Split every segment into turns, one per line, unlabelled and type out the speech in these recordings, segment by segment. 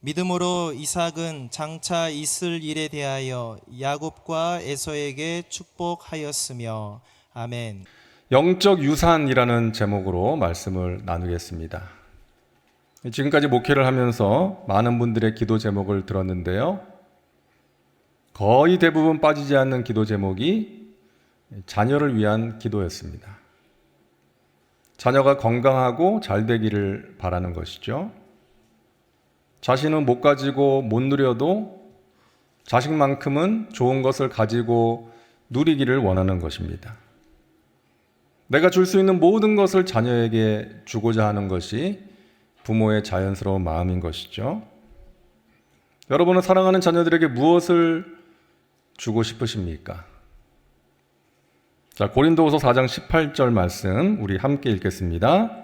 믿음으로 이삭은 장차 있을 일에 대하여 야곱과 에서에게 축복하였으며. 아멘.
영적 유산이라는 제목으로 말씀을 나누겠습니다. 지금까지 목회를 하면서 많은 분들의 기도 제목을 들었는데요. 거의 대부분 빠지지 않는 기도 제목이 자녀를 위한 기도였습니다. 자녀가 건강하고 잘 되기를 바라는 것이죠. 자신은 못 가지고 못 누려도 자식만큼은 좋은 것을 가지고 누리기를 원하는 것입니다. 내가 줄 수 있는 모든 것을 자녀에게 주고자 하는 것이 부모의 자연스러운 마음인 것이죠. 여러분은 사랑하는 자녀들에게 무엇을 주고 싶으십니까? 자, 고린도후서 4장 18절 말씀 우리 함께 읽겠습니다.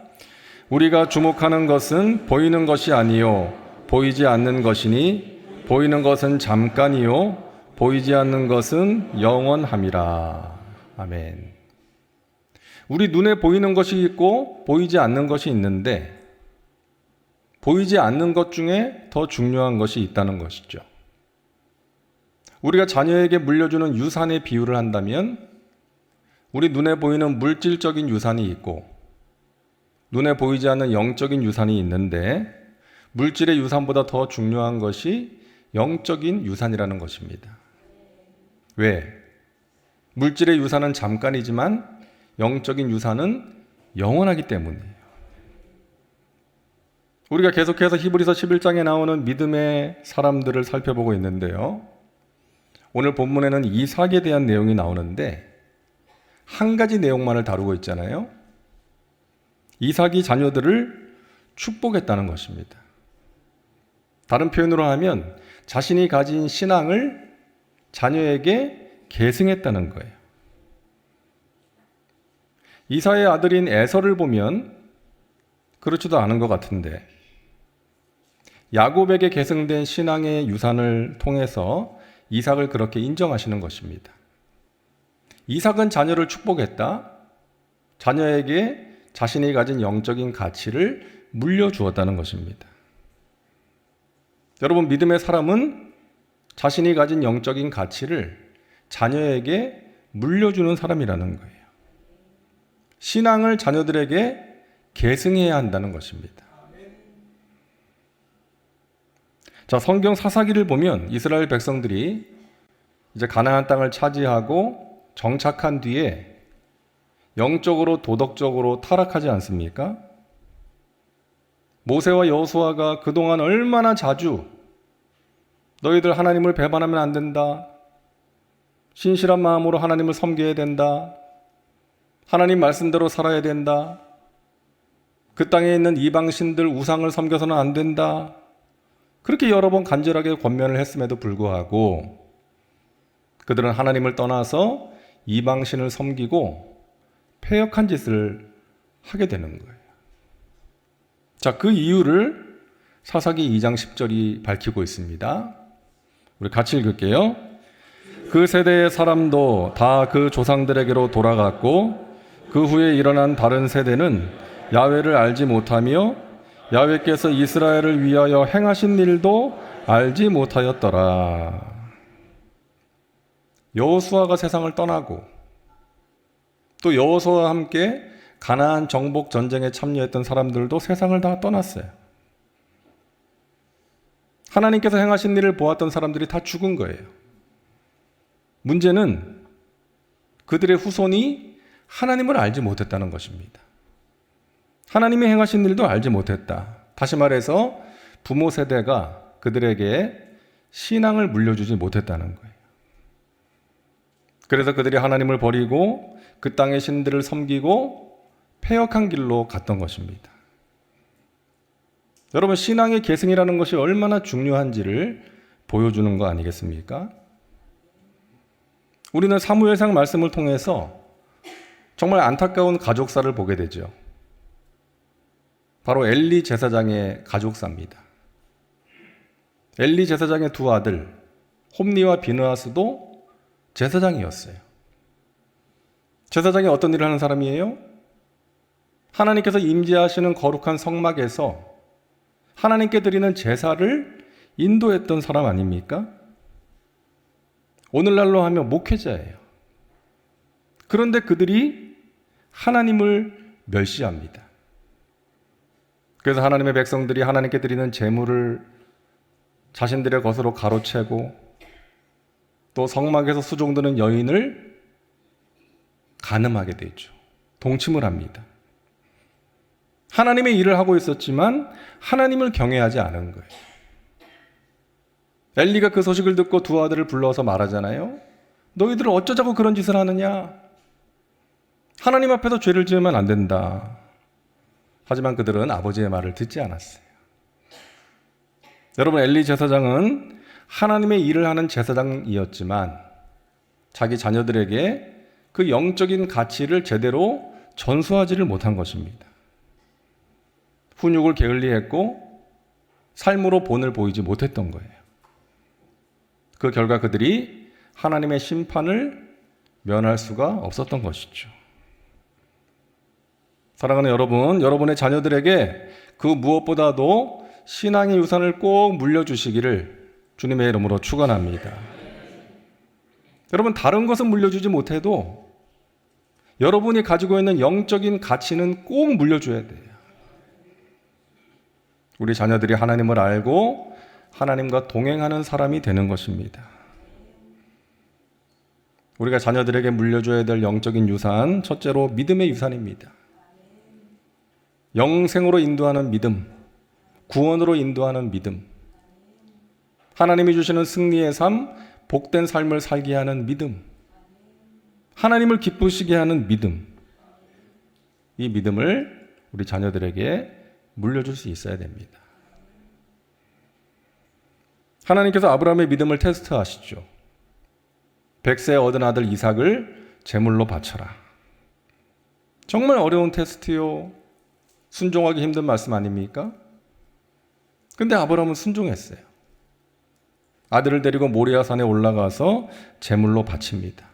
우리가 주목하는 것은 보이는 것이 아니요 보이지 않는 것이니 보이는 것은 잠깐이요 보이지 않는 것은 영원함이라. 아멘. 우리 눈에 보이는 것이 있고 보이지 않는 것이 있는데 보이지 않는 것 중에 더 중요한 것이 있다는 것이죠. 우리가 자녀에게 물려주는 유산의 비유를 한다면 우리 눈에 보이는 물질적인 유산이 있고 눈에 보이지 않는 영적인 유산이 있는데 물질의 유산보다 더 중요한 것이 영적인 유산이라는 것입니다. 왜? 물질의 유산은 잠깐이지만 영적인 유산은 영원하기 때문이에요. 우리가 계속해서 히브리서 11장에 나오는 믿음의 사람들을 살펴보고 있는데요. 오늘 본문에는 이삭에 대한 내용이 나오는데 한 가지 내용만을 다루고 있잖아요. 이삭이 자녀들을 축복했다는 것입니다. 다른 표현으로 하면 자신이 가진 신앙을 자녀에게 계승했다는 거예요. 이삭의 아들인 에서를 보면 그렇지도 않은 것 같은데 야곱에게 계승된 신앙의 유산을 통해서 이삭을 그렇게 인정하시는 것입니다. 이삭은 자녀를 축복했다. 자녀에게 자신이 가진 영적인 가치를 물려주었다는 것입니다. 여러분, 믿음의 사람은 자신이 가진 영적인 가치를 자녀에게 물려주는 사람이라는 거예요. 신앙을 자녀들에게 계승해야 한다는 것입니다. 자, 성경 사사기를 보면 이스라엘 백성들이 이제 가나안 땅을 차지하고 정착한 뒤에 영적으로 도덕적으로 타락하지 않습니까? 모세와 여호수아가 그동안 얼마나 자주 너희들 하나님을 배반하면 안 된다. 신실한 마음으로 하나님을 섬겨야 된다. 하나님 말씀대로 살아야 된다. 그 땅에 있는 이방신들 우상을 섬겨서는 안 된다. 그렇게 여러 번 간절하게 권면을 했음에도 불구하고 그들은 하나님을 떠나서 이방신을 섬기고 패역한 짓을 하게 되는 거예요. 자, 그 이유를 사사기 2장 10절이 밝히고 있습니다. 우리 같이 읽을게요. 그 세대의 사람도 다 그 조상들에게로 돌아갔고 그 후에 일어난 다른 세대는 야훼를 알지 못하며 야훼께서 이스라엘을 위하여 행하신 일도 알지 못하였더라. 여호수아가 세상을 떠나고 또 여호수아와 함께 가나안 정복 전쟁에 참여했던 사람들도 세상을 다 떠났어요. 하나님께서 행하신 일을 보았던 사람들이 다 죽은 거예요. 문제는 그들의 후손이 하나님을 알지 못했다는 것입니다. 하나님이 행하신 일도 알지 못했다. 다시 말해서 부모 세대가 그들에게 신앙을 물려주지 못했다는 거예요. 그래서 그들이 하나님을 버리고 그 땅의 신들을 섬기고 패역한 길로 갔던 것입니다. 여러분, 신앙의 계승이라는 것이 얼마나 중요한지를 보여주는 거 아니겠습니까? 우리는 사무엘상 말씀을 통해서 정말 안타까운 가족사를 보게 되죠. 바로 엘리 제사장의 가족사입니다. 엘리 제사장의 두 아들 홈니와 비느하스도 제사장이었어요. 제사장이 어떤 일을 하는 사람이에요? 하나님께서 임재하시는 거룩한 성막에서 하나님께 드리는 제사를 인도했던 사람 아닙니까? 오늘날로 하면 목회자예요. 그런데 그들이 하나님을 멸시합니다. 그래서 하나님의 백성들이 하나님께 드리는 제물을 자신들의 것으로 가로채고 또 성막에서 수종드는 여인을 간음하게 되죠. 동침을 합니다. 하나님의 일을 하고 있었지만 하나님을 경외하지 않은 거예요. 엘리가 그 소식을 듣고 두 아들을 불러서 말하잖아요. 너희들 어쩌자고 그런 짓을 하느냐? 하나님 앞에서 죄를 지으면 안 된다. 하지만 그들은 아버지의 말을 듣지 않았어요. 여러분, 엘리 제사장은 하나님의 일을 하는 제사장이었지만 자기 자녀들에게 그 영적인 가치를 제대로 전수하지를 못한 것입니다. 훈육을 게을리했고 삶으로 본을 보이지 못했던 거예요. 그 결과 그들이 하나님의 심판을 면할 수가 없었던 것이죠. 사랑하는 여러분, 여러분의 자녀들에게 그 무엇보다도 신앙의 유산을 꼭 물려주시기를 주님의 이름으로 축원합니다. 여러분, 다른 것은 물려주지 못해도 여러분이 가지고 있는 영적인 가치는 꼭 물려줘야 돼요. 우리 자녀들이 하나님을 알고 하나님과 동행하는 사람이 되는 것입니다. 우리가 자녀들에게 물려줘야 될 영적인 유산, 첫째로 믿음의 유산입니다. 영생으로 인도하는 믿음, 구원으로 인도하는 믿음, 하나님이 주시는 승리의 삶, 복된 삶을 살게 하는 믿음, 하나님을 기쁘시게 하는 믿음, 이 믿음을 우리 자녀들에게 물려줄 수 있어야 됩니다. 하나님께서 아브라함의 믿음을 테스트하시죠. 100세 얻은 아들 이삭을 제물로 바쳐라. 정말 어려운 테스트요. 순종하기 힘든 말씀 아닙니까? 근데 아브라함은 순종했어요. 아들을 데리고 모리아산에 올라가서 제물로 바칩니다.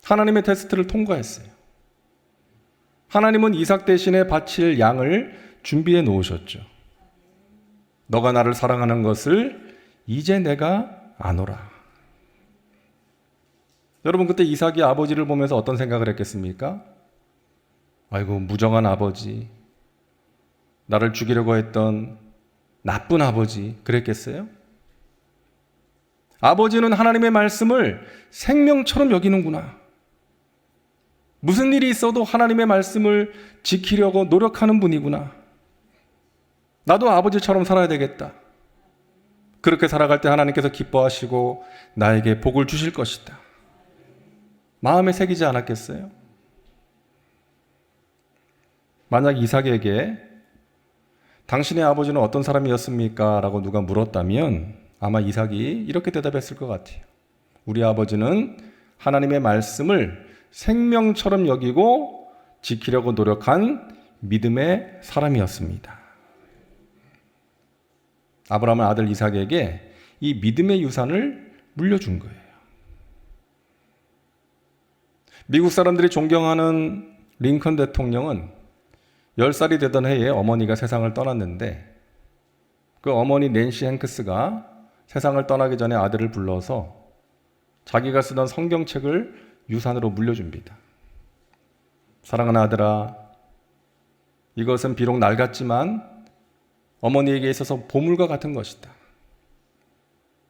하나님의 테스트를 통과했어요. 하나님은 이삭 대신에 바칠 양을 준비해 놓으셨죠. 너가 나를 사랑하는 것을 이제 내가 아노라. 여러분, 그때 이삭이 아버지를 보면서 어떤 생각을 했겠습니까? 아이고, 무정한 아버지, 나를 죽이려고 했던 나쁜 아버지, 그랬겠어요? 아버지는 하나님의 말씀을 생명처럼 여기는구나. 무슨 일이 있어도 하나님의 말씀을 지키려고 노력하는 분이구나. 나도 아버지처럼 살아야 되겠다. 그렇게 살아갈 때 하나님께서 기뻐하시고 나에게 복을 주실 것이다. 마음에 새기지 않았겠어요? 만약 이삭에게 당신의 아버지는 어떤 사람이었습니까? 라고 누가 물었다면 아마 이삭이 이렇게 대답했을 것 같아요. 우리 아버지는 하나님의 말씀을 생명처럼 여기고 지키려고 노력한 믿음의 사람이었습니다. 아브라함은 아들 이삭에게 이 믿음의 유산을 물려준 거예요. 미국 사람들이 존경하는 링컨 대통령은 10살이 되던 해에 어머니가 세상을 떠났는데 그 어머니 낸시 행크스가 세상을 떠나기 전에 아들을 불러서 자기가 쓰던 성경책을 유산으로 물려줍니다. 사랑하는 아들아, 이것은 비록 낡았지만 어머니에게 있어서 보물과 같은 것이다.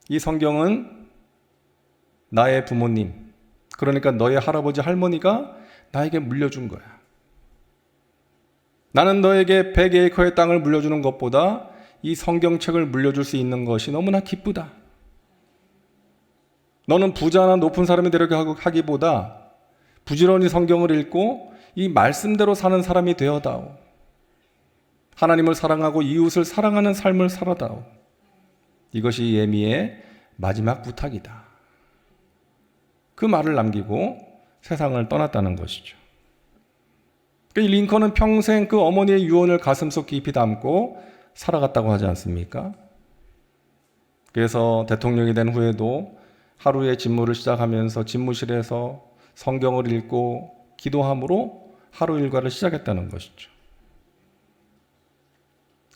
이 성경은 나의 부모님, 그러니까 너의 할아버지 할머니가 나에게 물려준 거야. 나는 너에게 100에이커의 땅을 물려주는 것보다 이 성경책을 물려줄 수 있는 것이 너무나 기쁘다. 너는 부자나 높은 사람이 되려고 하기보다 부지런히 성경을 읽고 이 말씀대로 사는 사람이 되어다오. 하나님을 사랑하고 이웃을 사랑하는 삶을 살아다오. 이것이 예미의 마지막 부탁이다. 그 말을 남기고 세상을 떠났다는 것이죠. 링컨은 평생 그 어머니의 유언을 가슴속 깊이 담고 살아갔다고 하지 않습니까? 그래서 대통령이 된 후에도 하루의 집무를 시작하면서 집무실에서 성경을 읽고 기도함으로 하루 일과를 시작했다는 것이죠.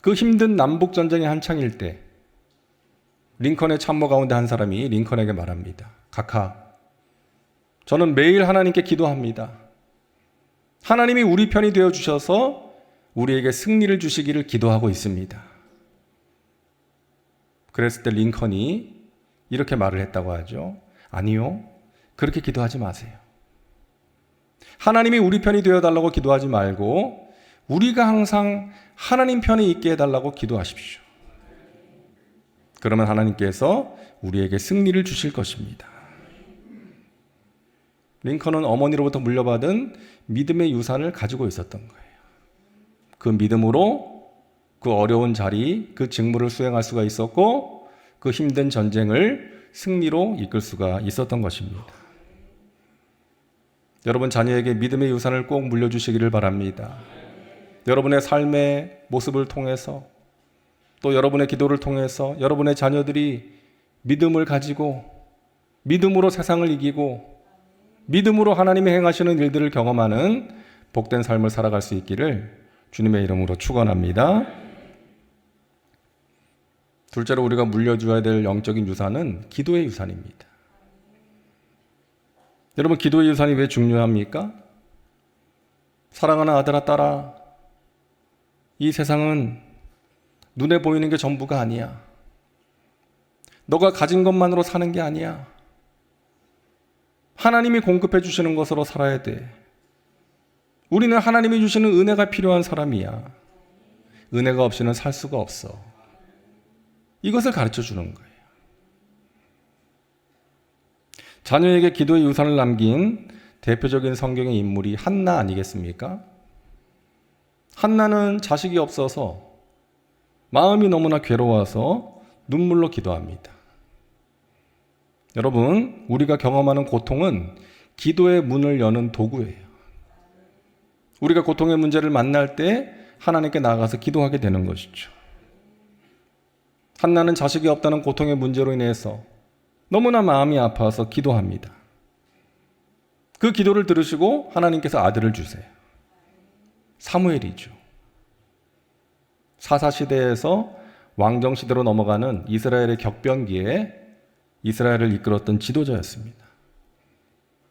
그 힘든 남북전쟁이 한창일 때 링컨의 참모 가운데 한 사람이 링컨에게 말합니다. 각하, 저는 매일 하나님께 기도합니다. 하나님이 우리 편이 되어 주셔서 우리에게 승리를 주시기를 기도하고 있습니다. 그랬을 때 링컨이 이렇게 말을 했다고 하죠. 아니요, 그렇게 기도하지 마세요. 하나님이 우리 편이 되어달라고 기도하지 말고 우리가 항상 하나님 편에 있게 해달라고 기도하십시오. 그러면 하나님께서 우리에게 승리를 주실 것입니다. 링컨은 어머니로부터 물려받은 믿음의 유산을 가지고 있었던 거예요. 그 믿음으로 그 어려운 자리, 그 직무를 수행할 수가 있었고 그 힘든 전쟁을 승리로 이끌 수가 있었던 것입니다. 여러분 자녀에게 믿음의 유산을 꼭 물려주시기를 바랍니다. 여러분의 삶의 모습을 통해서 또 여러분의 기도를 통해서 여러분의 자녀들이 믿음을 가지고 믿음으로 세상을 이기고 믿음으로 하나님이 행하시는 일들을 경험하는 복된 삶을 살아갈 수 있기를 주님의 이름으로 축원합니다. 둘째로 우리가 물려줘야 될 영적인 유산은 기도의 유산입니다. 여러분 기도의 유산이 왜 중요합니까? 사랑하는 아들아 딸아, 이 세상은 눈에 보이는 게 전부가 아니야. 너가 가진 것만으로 사는 게 아니야. 하나님이 공급해 주시는 것으로 살아야 돼. 우리는 하나님이 주시는 은혜가 필요한 사람이야. 은혜가 없이는 살 수가 없어. 이것을 가르쳐 주는 거예요. 자녀에게 기도의 유산을 남긴 대표적인 성경의 인물이 한나 아니겠습니까? 한나는 자식이 없어서 마음이 너무나 괴로워서 눈물로 기도합니다. 여러분, 우리가 경험하는 고통은 기도의 문을 여는 도구예요. 우리가 고통의 문제를 만날 때 하나님께 나아가서 기도하게 되는 것이죠. 한나는 자식이 없다는 고통의 문제로 인해서 너무나 마음이 아파서 기도합니다. 그 기도를 들으시고 하나님께서 아들을 주세요. 사무엘이죠. 사사시대에서 왕정시대로 넘어가는 이스라엘의 격변기에 이스라엘을 이끌었던 지도자였습니다.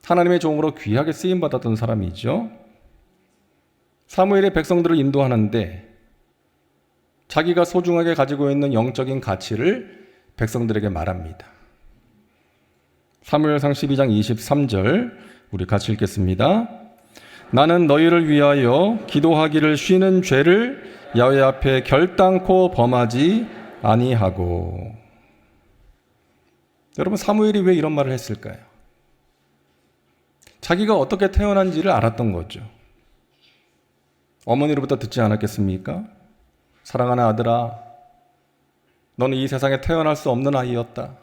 하나님의 종으로 귀하게 쓰임받았던 사람이죠. 사무엘의 백성들을 인도하는데 자기가 소중하게 가지고 있는 영적인 가치를 백성들에게 말합니다. 사무엘상 12장 23절 우리 같이 읽겠습니다. 나는 너희를 위하여 기도하기를 쉬는 죄를 야훼 앞에 결단코 범하지 아니하고. 여러분 사무엘이 왜 이런 말을 했을까요? 자기가 어떻게 태어난지를 알았던 거죠. 어머니로부터 듣지 않았겠습니까? 사랑하는 아들아, 너는 이 세상에 태어날 수 없는 아이였다.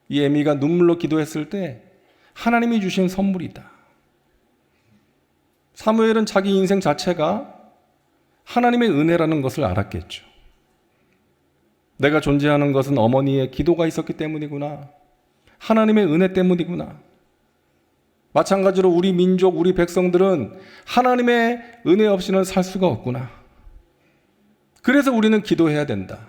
이 에미가 눈물로 기도했을 때 하나님이 주신 선물이다. 사무엘은 자기 인생 자체가 하나님의 은혜라는 것을 알았겠죠. 내가 존재하는 것은 어머니의 기도가 있었기 때문이구나. 하나님의 은혜 때문이구나. 마찬가지로 우리 민족, 우리 백성들은 하나님의 은혜 없이는 살 수가 없구나. 그래서 우리는 기도해야 된다.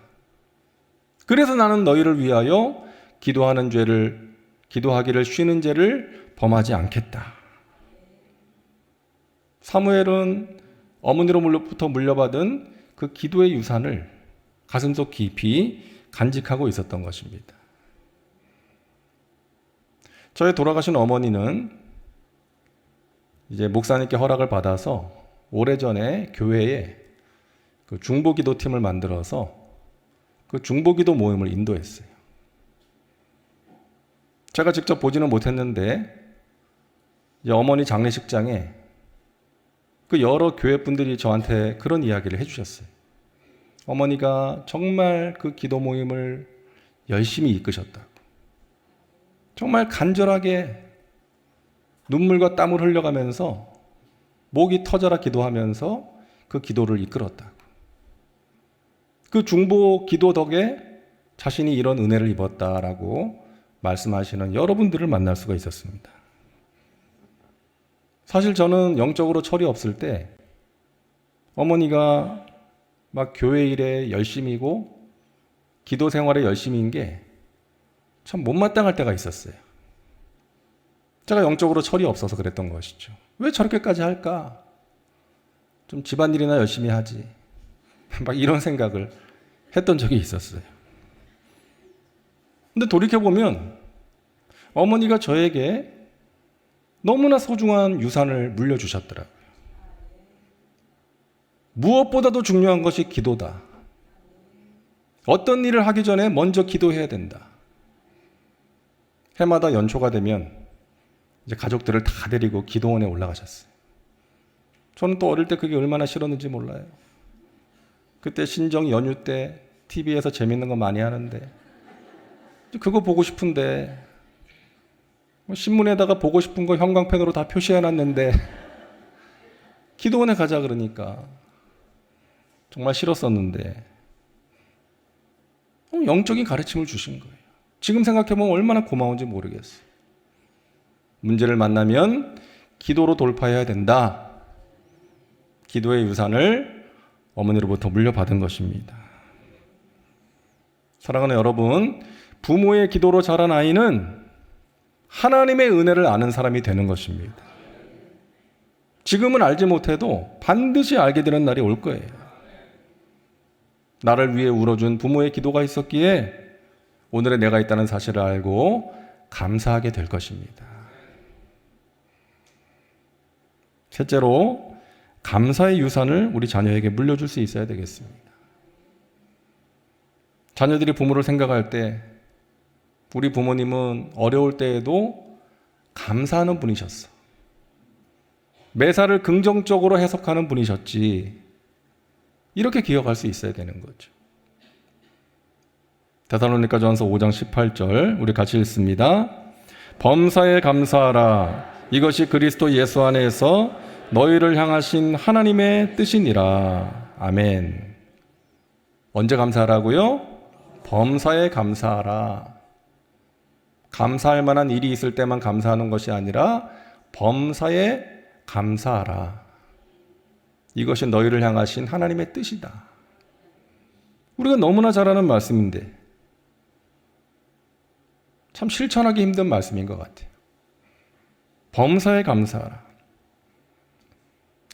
그래서 나는 너희를 위하여 기도하기를 쉬는 죄를 범하지 않겠다. 사무엘은 어머니로부터 물려받은 그 기도의 유산을 가슴속 깊이 간직하고 있었던 것입니다. 저의 돌아가신 어머니는 이제 목사님께 허락을 받아서 오래전에 교회에 그 중보기도 팀을 만들어서 그 중보기도 모임을 인도했어요. 제가 직접 보지는 못했는데 이제 어머니 장례식장에 그 여러 교회 분들이 저한테 그런 이야기를 해주셨어요. 어머니가 정말 그 기도 모임을 열심히 이끄셨다고. 정말 간절하게 눈물과 땀을 흘려가면서 목이 터져라 기도하면서 그 기도를 이끌었다고. 그 중보 기도 덕에 자신이 이런 은혜를 입었다라고 말씀하시는 여러분들을 만날 수가 있었습니다. 사실 저는 영적으로 철이 없을 때 어머니가 막 교회 일에 열심이고 기도 생활에 열심인 게 참 못마땅할 때가 있었어요. 제가 영적으로 철이 없어서 그랬던 것이죠. 왜 저렇게까지 할까? 좀 집안일이나 열심히 하지. 막 이런 생각을 했던 적이 있었어요. 근데 돌이켜보면 어머니가 저에게 너무나 소중한 유산을 물려주셨더라고요. 무엇보다도 중요한 것이 기도다. 어떤 일을 하기 전에 먼저 기도해야 된다. 해마다 연초가 되면 이제 가족들을 다 데리고 기도원에 올라가셨어요. 저는 또 어릴 때 그게 얼마나 싫었는지 몰라요. 그때 신정 연휴 때 TV에서 재밌는 거 많이 하는데 그거 보고 싶은데 신문에다가 보고 싶은 거 형광펜으로 다 표시해놨는데 기도원에 가자 그러니까 정말 싫었었는데 영적인 가르침을 주신 거예요. 지금 생각해보면 얼마나 고마운지 모르겠어요. 문제를 만나면 기도로 돌파해야 된다. 기도의 유산을 어머니로부터 물려받은 것입니다. 사랑하는 여러분, 부모의 기도로 자란 아이는 하나님의 은혜를 아는 사람이 되는 것입니다. 지금은 알지 못해도 반드시 알게 되는 날이 올 거예요. 나를 위해 울어준 부모의 기도가 있었기에 오늘의 내가 있다는 사실을 알고 감사하게 될 것입니다. 셋째로, 감사의 유산을 우리 자녀에게 물려줄 수 있어야 되겠습니다. 자녀들이 부모를 생각할 때 우리 부모님은 어려울 때에도 감사하는 분이셨어. 매사를 긍정적으로 해석하는 분이셨지. 이렇게 기억할 수 있어야 되는 거죠. 데살로니가전서 5장 18절 우리 같이 읽습니다. 범사에 감사하라. 이것이 그리스도 예수 안에서 너희를 향하신 하나님의 뜻이니라. 아멘. 언제 감사하라고요? 범사에 감사하라. 감사할 만한 일이 있을 때만 감사하는 것이 아니라 범사에 감사하라. 이것이 너희를 향하신 하나님의 뜻이다. 우리가 너무나 잘 아는 말씀인데 참 실천하기 힘든 말씀인 것 같아요. 범사에 감사하라.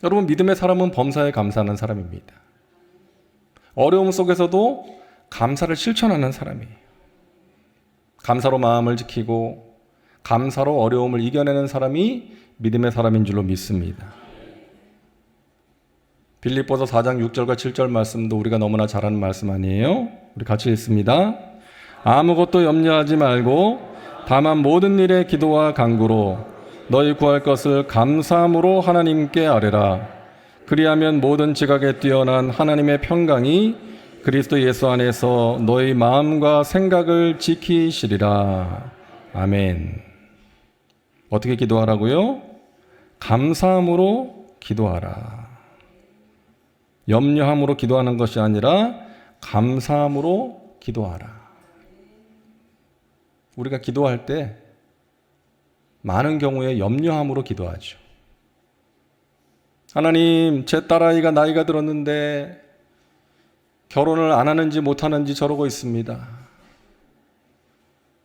여러분, 믿음의 사람은 범사에 감사하는 사람입니다. 어려움 속에서도 감사를 실천하는 사람이에요. 감사로 마음을 지키고 감사로 어려움을 이겨내는 사람이 믿음의 사람인 줄로 믿습니다. 빌립보서 4장 6절과 7절 말씀도 우리가 너무나 잘 아는 말씀 아니에요? 우리 같이 읽습니다. 아무것도 염려하지 말고 다만 모든 일에 기도와 간구로 너희 구할 것을 감사함으로 하나님께 아뢰라. 그리하면 모든 지각에 뛰어난 하나님의 평강이 그리스도 예수 안에서 너희 마음과 생각을 지키시리라. 아멘. 어떻게 기도하라고요? 감사함으로 기도하라. 염려함으로 기도하는 것이 아니라 감사함으로 기도하라. 우리가 기도할 때 많은 경우에 염려함으로 기도하죠. 하나님, 제 딸아이가 나이가 들었는데 결혼을 안 하는지 못하는지 저러고 있습니다.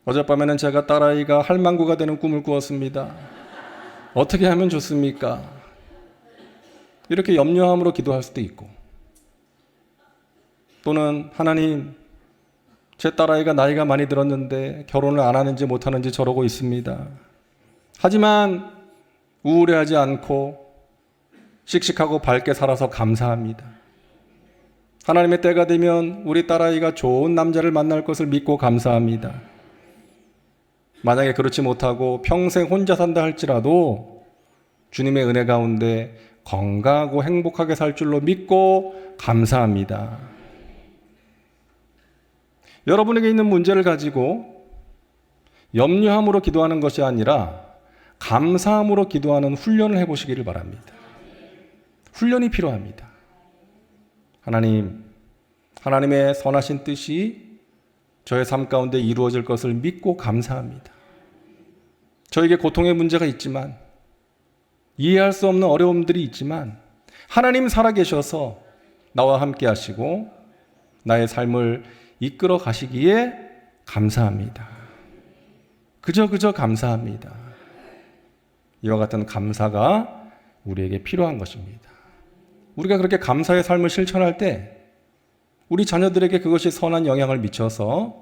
어젯밤에는 제가 딸아이가 할망구가 되는 꿈을 꾸었습니다. 어떻게 하면 좋습니까? 이렇게 염려함으로 기도할 수도 있고, 또는 하나님, 제 딸아이가 나이가 많이 들었는데 결혼을 안 하는지 못하는지 저러고 있습니다. 하지만 우울해하지 않고 씩씩하고 밝게 살아서 감사합니다. 하나님의 때가 되면 우리 딸아이가 좋은 남자를 만날 것을 믿고 감사합니다. 만약에 그렇지 못하고 평생 혼자 산다 할지라도 주님의 은혜 가운데 건강하고 행복하게 살 줄로 믿고 감사합니다. 여러분에게 있는 문제를 가지고 염려함으로 기도하는 것이 아니라 감사함으로 기도하는 훈련을 해보시기를 바랍니다. 훈련이 필요합니다. 하나님, 하나님의 선하신 뜻이 저의 삶 가운데 이루어질 것을 믿고 감사합니다. 저에게 고통의 문제가 있지만, 이해할 수 없는 어려움들이 있지만 하나님 살아계셔서 나와 함께 하시고 나의 삶을 이끌어 가시기에 감사합니다. 그저 감사합니다. 이와 같은 감사가 우리에게 필요한 것입니다. 우리가 그렇게 감사의 삶을 실천할 때 우리 자녀들에게 그것이 선한 영향을 미쳐서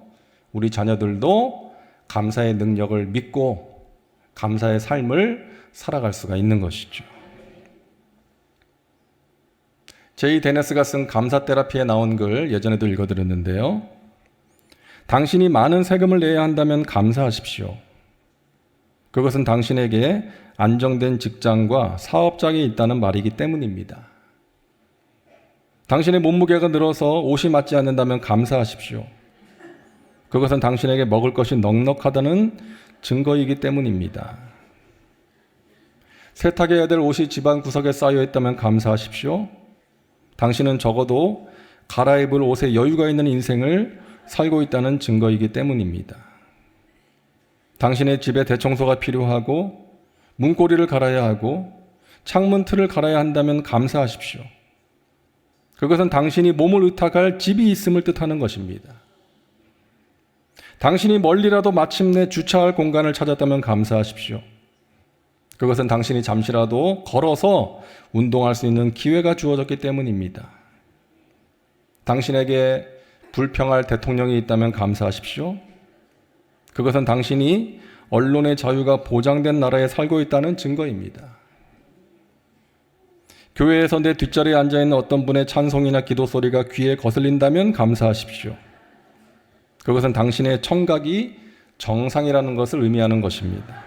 우리 자녀들도 감사의 능력을 믿고 감사의 삶을 살아갈 수가 있는 것이죠. 제이 데네스가 쓴 감사 테라피에 나온 글 예전에도 읽어드렸는데요. 당신이 많은 세금을 내야 한다면 감사하십시오. 그것은 당신에게 안정된 직장과 사업장이 있다는 말이기 때문입니다. 당신의 몸무게가 늘어서 옷이 맞지 않는다면 감사하십시오. 그것은 당신에게 먹을 것이 넉넉하다는 증거이기 때문입니다. 세탁해야 될 옷이 집안 구석에 쌓여 있다면 감사하십시오. 당신은 적어도 갈아입을 옷에 여유가 있는 인생을 살고 있다는 증거이기 때문입니다. 당신의 집에 대청소가 필요하고 문고리를 갈아야 하고 창문 틀을 갈아야 한다면 감사하십시오. 그것은 당신이 몸을 의탁할 집이 있음을 뜻하는 것입니다. 당신이 멀리라도 마침내 주차할 공간을 찾았다면 감사하십시오. 그것은 당신이 잠시라도 걸어서 운동할 수 있는 기회가 주어졌기 때문입니다. 당신에게 불평할 대통령이 있다면 감사하십시오. 그것은 당신이 언론의 자유가 보장된 나라에 살고 있다는 증거입니다. 교회에서 내 뒷자리에 앉아있는 어떤 분의 찬송이나 기도 소리가 귀에 거슬린다면 감사하십시오. 그것은 당신의 청각이 정상이라는 것을 의미하는 것입니다.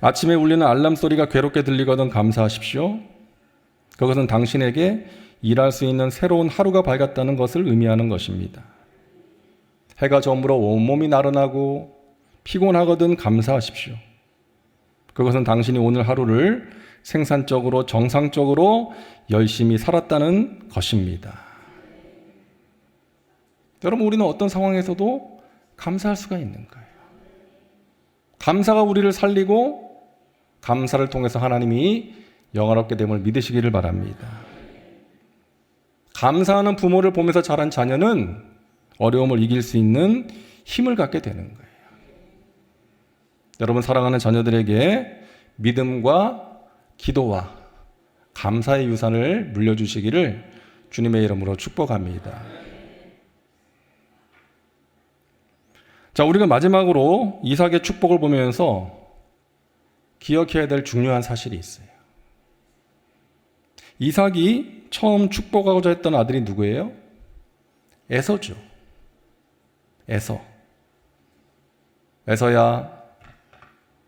아침에 울리는 알람 소리가 괴롭게 들리거든 감사하십시오. 그것은 당신에게 일할 수 있는 새로운 하루가 밝았다는 것을 의미하는 것입니다. 해가 저물어 온몸이 나른하고 피곤하거든 감사하십시오. 그것은 당신이 오늘 하루를 생산적으로 정상적으로 열심히 살았다는 것입니다. 여러분, 우리는 어떤 상황에서도 감사할 수가 있는 거예요. 감사가 우리를 살리고 감사를 통해서 하나님이 영화롭게 됨을 믿으시기를 바랍니다. 감사하는 부모를 보면서 자란 자녀는 어려움을 이길 수 있는 힘을 갖게 되는 거예요. 여러분, 사랑하는 자녀들에게 믿음과 기도와 감사의 유산을 물려주시기를 주님의 이름으로 축복합니다. 자, 우리가 마지막으로 이삭의 축복을 보면서 기억해야 될 중요한 사실이 있어요. 이삭이 처음 축복하고자 했던 아들이 누구예요? 에서죠. 에서야,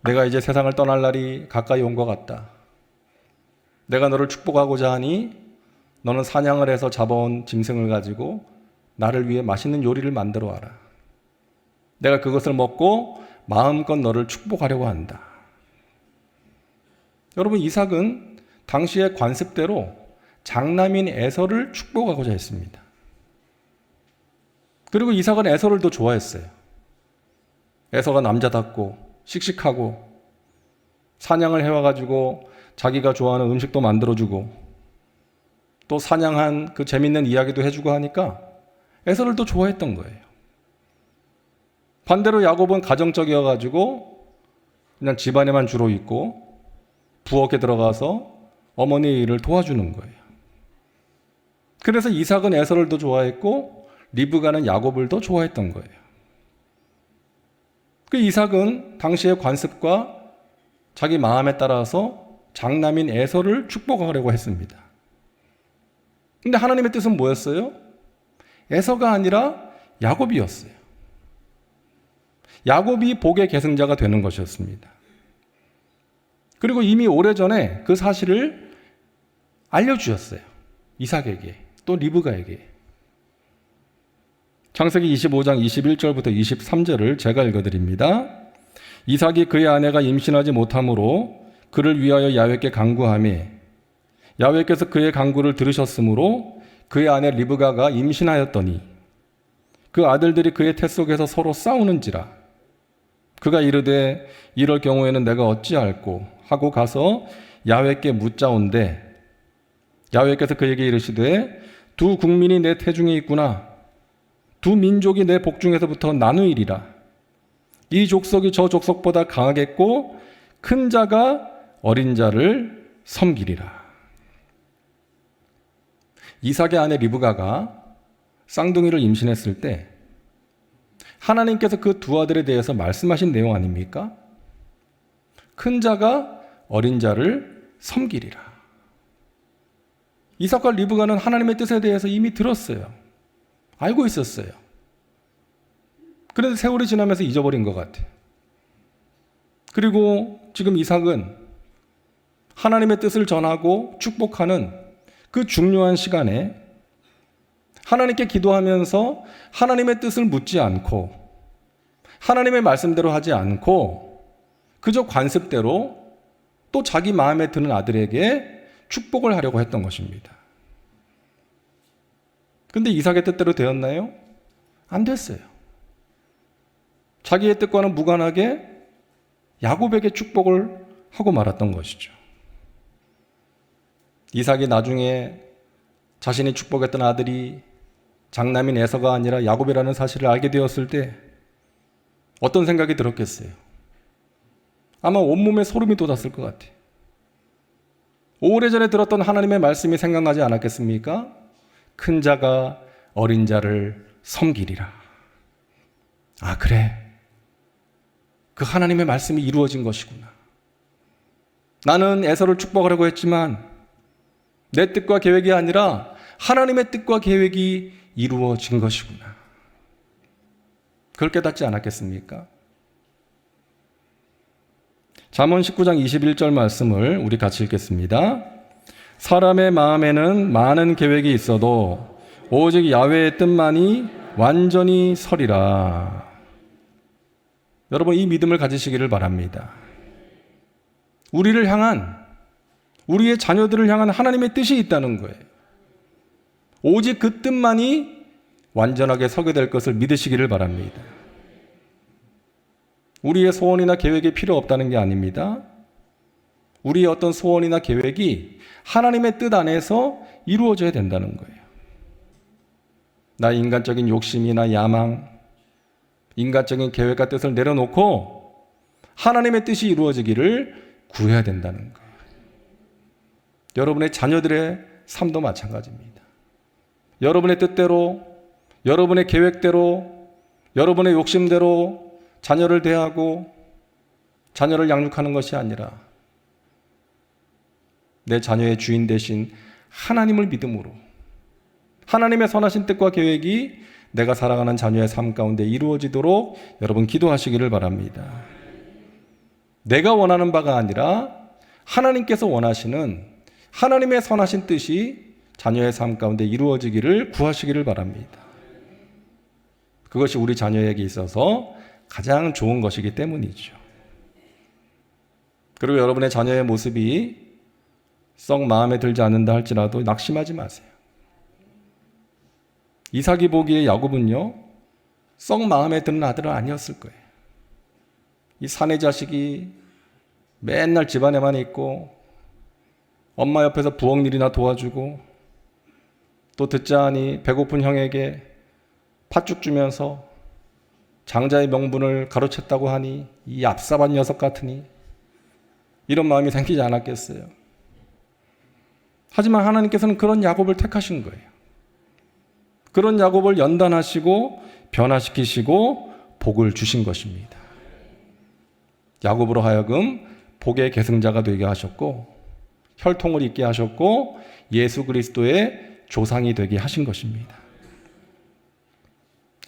내가 이제 세상을 떠날 날이 가까이 온 것 같다. 내가 너를 축복하고자 하니 너는 사냥을 해서 잡아온 짐승을 가지고 나를 위해 맛있는 요리를 만들어 와라. 내가 그것을 먹고 마음껏 너를 축복하려고 한다. 여러분, 이삭은 당시의 관습대로 장남인 에서를 축복하고자 했습니다. 그리고 이삭은 에서를 더 좋아했어요. 에서가 남자답고 씩씩하고 사냥을 해와가지고 자기가 좋아하는 음식도 만들어주고 또 사냥한 그 재밌는 이야기도 해주고 하니까 에서를 더 좋아했던 거예요. 반대로 야곱은 가정적이어가지고 그냥 집안에만 주로 있고 부엌에 들어가서 어머니의 일을 도와주는 거예요. 그래서 이삭은 에서를 더 좋아했고 리브가는 야곱을 더 좋아했던 거예요. 그 이삭은 당시의 관습과 자기 마음에 따라서 장남인 에서를 축복하려고 했습니다. 근데 하나님의 뜻은 뭐였어요? 에서가 아니라 야곱이었어요. 야곱이 복의 계승자가 되는 것이었습니다. 그리고 이미 오래전에 그 사실을 알려주셨어요. 이삭에게, 또 리브가에게. 창세기 25장 21절부터 23절을 제가 읽어드립니다. 이삭이 그의 아내가 임신하지 못하므로 그를 위하여 야훼께 간구하며 야훼께서 그의 간구를 들으셨으므로 그의 아내 리브가가 임신하였더니 그 아들들이 그의 태 속에서 서로 싸우는지라. 그가 이르되 이럴 경우에는 내가 어찌할꼬 하고 가서 야훼께 묻자온대 야훼께서 그에게 이르시되 두 국민이 내 태중에 있구나. 두 민족이 내 복중에서부터 나누이리라. 이 족속이 저 족속보다 강하겠고 큰 자가 어린 자를 섬기리라. 이삭의 아내 리브가가 쌍둥이를 임신했을 때 하나님께서 그 두 아들에 대해서 말씀하신 내용 아닙니까? 큰 자가 어린 자를 섬기리라. 이삭과 리브가는 하나님의 뜻에 대해서 이미 들었어요. 알고 있었어요. 그런데 세월이 지나면서 잊어버린 것 같아요. 그리고 지금 이삭은 하나님의 뜻을 전하고 축복하는 그 중요한 시간에 하나님께 기도하면서 하나님의 뜻을 묻지 않고 하나님의 말씀대로 하지 않고 그저 관습대로 또 자기 마음에 드는 아들에게 축복을 하려고 했던 것입니다. 근데 이삭의 뜻대로 되었나요? 안 됐어요. 자기의 뜻과는 무관하게 야곱에게 축복을 하고 말았던 것이죠. 이삭이 나중에 자신이 축복했던 아들이 장남인 에서가 아니라 야곱이라는 사실을 알게 되었을 때 어떤 생각이 들었겠어요? 아마 온몸에 소름이 돋았을 것 같아요. 오래전에 들었던 하나님의 말씀이 생각나지 않았겠습니까? 큰 자가 어린 자를 섬기리라. 아, 그래. 그 하나님의 말씀이 이루어진 것이구나. 나는 에서를 축복하려고 했지만 내 뜻과 계획이 아니라 하나님의 뜻과 계획이 이루어진 것이구나. 그걸 깨닫지 않았겠습니까? 잠언 19장 21절 말씀을 우리 같이 읽겠습니다. 사람의 마음에는 많은 계획이 있어도 오직 야훼의 뜻만이 완전히 서리라. 여러분, 이 믿음을 가지시기를 바랍니다. 우리를 향한, 우리의 자녀들을 향한 하나님의 뜻이 있다는 거예요. 오직 그 뜻만이 완전하게 서게 될 것을 믿으시기를 바랍니다. 우리의 소원이나 계획이 필요 없다는 게 아닙니다. 우리의 어떤 소원이나 계획이 하나님의 뜻 안에서 이루어져야 된다는 거예요. 나의 인간적인 욕심이나 야망, 인간적인 계획과 뜻을 내려놓고 하나님의 뜻이 이루어지기를 구해야 된다는 거예요. 여러분의 자녀들의 삶도 마찬가지입니다. 여러분의 뜻대로, 여러분의 계획대로, 여러분의 욕심대로 자녀를 대하고 자녀를 양육하는 것이 아니라 내 자녀의 주인 되신 하나님을 믿음으로 하나님의 선하신 뜻과 계획이 내가 살아가는 자녀의 삶 가운데 이루어지도록 여러분 기도하시기를 바랍니다. 내가 원하는 바가 아니라 하나님께서 원하시는 하나님의 선하신 뜻이 자녀의 삶 가운데 이루어지기를 구하시기를 바랍니다. 그것이 우리 자녀에게 있어서 가장 좋은 것이기 때문이죠. 그리고 여러분의 자녀의 모습이 썩 마음에 들지 않는다 할지라도 낙심하지 마세요. 이삭이 보기에 야곱은요, 썩 마음에 드는 아들은 아니었을 거예요. 이 사내 자식이 맨날 집안에만 있고 엄마 옆에서 부엌 일이나 도와주고 또 듣자 하니 배고픈 형에게 팥죽 주면서 장자의 명분을 가로챘다고 하니 이 얍삽한 녀석 같으니 이런 마음이 생기지 않았겠어요. 하지만 하나님께서는 그런 야곱을 택하신 거예요. 그런 야곱을 연단하시고 변화시키시고 복을 주신 것입니다. 야곱으로 하여금 복의 계승자가 되게 하셨고 혈통을 잇게 하셨고 예수 그리스도의 조상이 되게 하신 것입니다.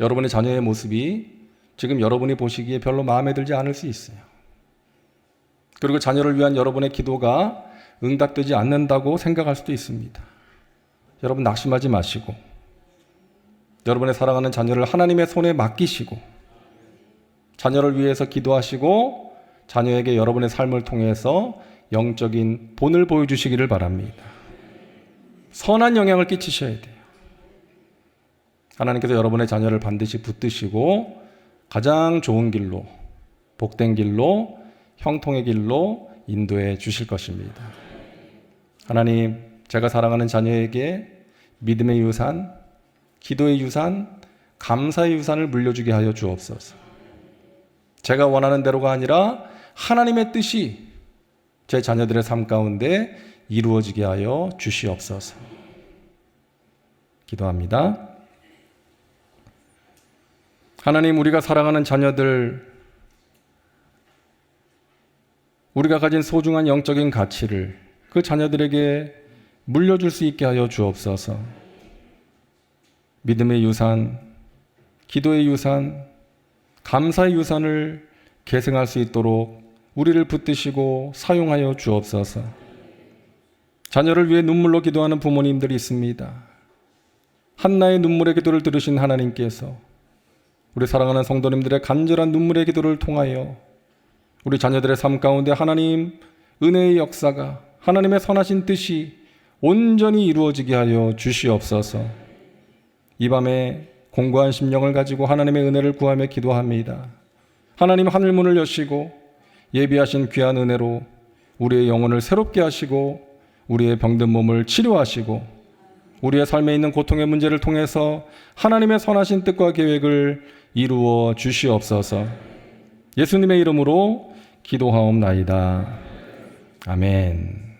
여러분의 자녀의 모습이 지금 여러분이 보시기에 별로 마음에 들지 않을 수 있어요. 그리고 자녀를 위한 여러분의 기도가 응답되지 않는다고 생각할 수도 있습니다. 여러분 낙심하지 마시고 여러분의 사랑하는 자녀를 하나님의 손에 맡기시고 자녀를 위해서 기도하시고 자녀에게 여러분의 삶을 통해서 영적인 본을 보여주시기를 바랍니다. 선한 영향을 끼치셔야 돼요. 하나님께서 여러분의 자녀를 반드시 붙드시고 가장 좋은 길로, 복된 길로, 형통의 길로 인도해 주실 것입니다. 하나님, 제가 사랑하는 자녀에게 믿음의 유산, 기도의 유산, 감사의 유산을 물려주게 하여 주옵소서. 제가 원하는 대로가 아니라 하나님의 뜻이 제 자녀들의 삶 가운데 이루어지게 하여 주시옵소서. 기도합니다. 하나님, 우리가 사랑하는 자녀들, 우리가 가진 소중한 영적인 가치를 그 자녀들에게 물려줄 수 있게 하여 주옵소서. 믿음의 유산, 기도의 유산, 감사의 유산을 계승할 수 있도록 우리를 붙드시고 사용하여 주옵소서. 자녀를 위해 눈물로 기도하는 부모님들이 있습니다. 한나의 눈물의 기도를 들으신 하나님께서 우리 사랑하는 성도님들의 간절한 눈물의 기도를 통하여 우리 자녀들의 삶 가운데 하나님 은혜의 역사가, 하나님의 선하신 뜻이 온전히 이루어지게 하여 주시옵소서. 이 밤에 공고한 심령을 가지고 하나님의 은혜를 구하며 기도합니다. 하나님, 하늘문을 여시고 예비하신 귀한 은혜로 우리의 영혼을 새롭게 하시고 우리의 병든 몸을 치료하시고 우리의 삶에 있는 고통의 문제를 통해서 하나님의 선하신 뜻과 계획을 이루어 주시옵소서. 예수님의 이름으로 기도하옵나이다. 아멘.